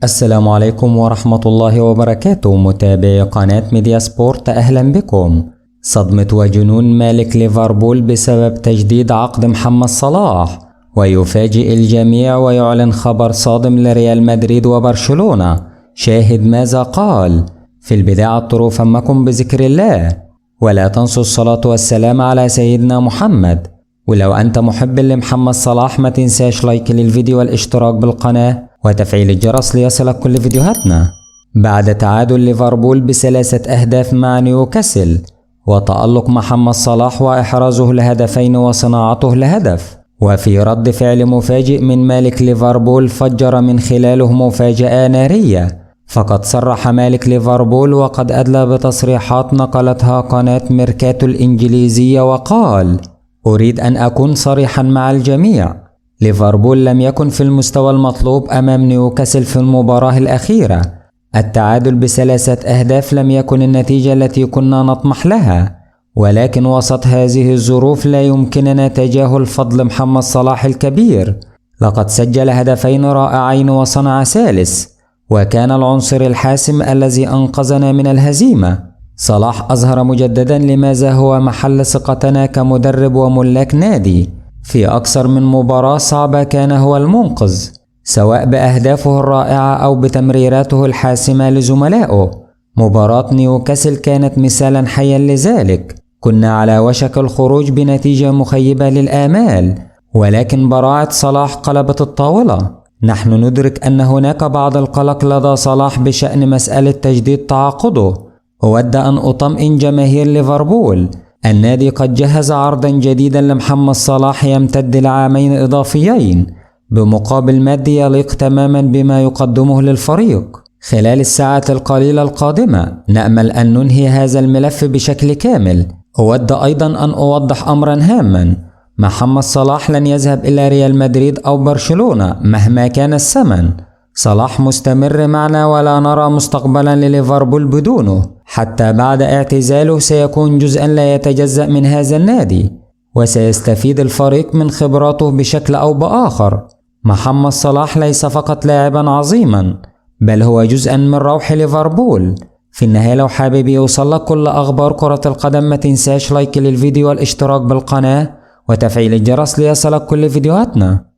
السلام عليكم ورحمة الله وبركاته. متابعي قناة ميديا سبورت، أهلا بكم. صدمة وجنون مالك ليفربول بسبب تجديد عقد محمد صلاح، ويفاجئ الجميع ويعلن خبر صادم لريال مدريد وبرشلونة. شاهد ماذا قال. في البداية عطروا فمكم بذكر الله، ولا تنسوا الصلاة والسلام على سيدنا محمد. ولو أنت محب لمحمد صلاح ما تنساش لايك للفيديو والاشتراك بالقناة وتفعيل الجرس ليصلك كل فيديوهاتنا. بعد تعادل ليفربول ب3 أهداف مع نيوكاسل، وتألق محمد صلاح وإحرازه لهدفين وصناعته لهدف، وفي رد فعل مفاجئ من مالك ليفربول فجر من خلاله مفاجأة نارية. فقد صرح مالك ليفربول وقد أدلى بتصريحات نقلتها قناة ميركاتو الإنجليزية، وقال: أريد أن أكون صريحا مع الجميع، ليفربول لم يكن في المستوى المطلوب أمام نيوكاسل في المباراة الأخيرة. التعادل ب3 أهداف لم يكن النتيجة التي كنا نطمح لها، ولكن وسط هذه الظروف لا يمكننا تجاهل فضل محمد صلاح الكبير. لقد سجل هدفين رائعين وصنع ثالث، وكان العنصر الحاسم الذي أنقذنا من الهزيمة. صلاح أظهر مجددا لماذا هو محل ثقتنا كمدرب وملاك نادي. في أكثر من مباراة صعبة كان هو المنقذ، سواء بأهدافه الرائعة أو بتمريراته الحاسمة لزملائه. مباراة نيوكاسل كانت مثالا حيا لذلك. كنا على وشك الخروج بنتيجة مخيبة للآمال، ولكن براعة صلاح قلبت الطاولة. نحن ندرك أن هناك بعض القلق لدى صلاح بشأن مسألة تجديد تعاقده. أود أن أطمئن جماهير ليفربول، النادي قد جهز عرضا جديدا لمحمد صلاح يمتد لعامين إضافيين بمقابل مادي يليق تماما بما يقدمه للفريق. خلال الساعات القليلة القادمة نأمل أن ننهي هذا الملف بشكل كامل. أود أيضا أن أوضح أمرا هاما: محمد صلاح لن يذهب إلى ريال مدريد أو برشلونة مهما كان الثمن. صلاح مستمر معنا ولا نرى مستقبلا لليفربول بدونه. حتى بعد اعتزاله سيكون جزءا لا يتجزأ من هذا النادي، وسيستفيد الفريق من خبراته بشكل أو بآخر. محمد صلاح ليس فقط لاعبا عظيما، بل هو جزءا من روح ليفربول. في النهاية لو حابب يوصلك كل أخبار كرة القدم ما تنساش لايك للفيديو والاشتراك بالقناة وتفعيل الجرس ليصلك كل فيديوهاتنا.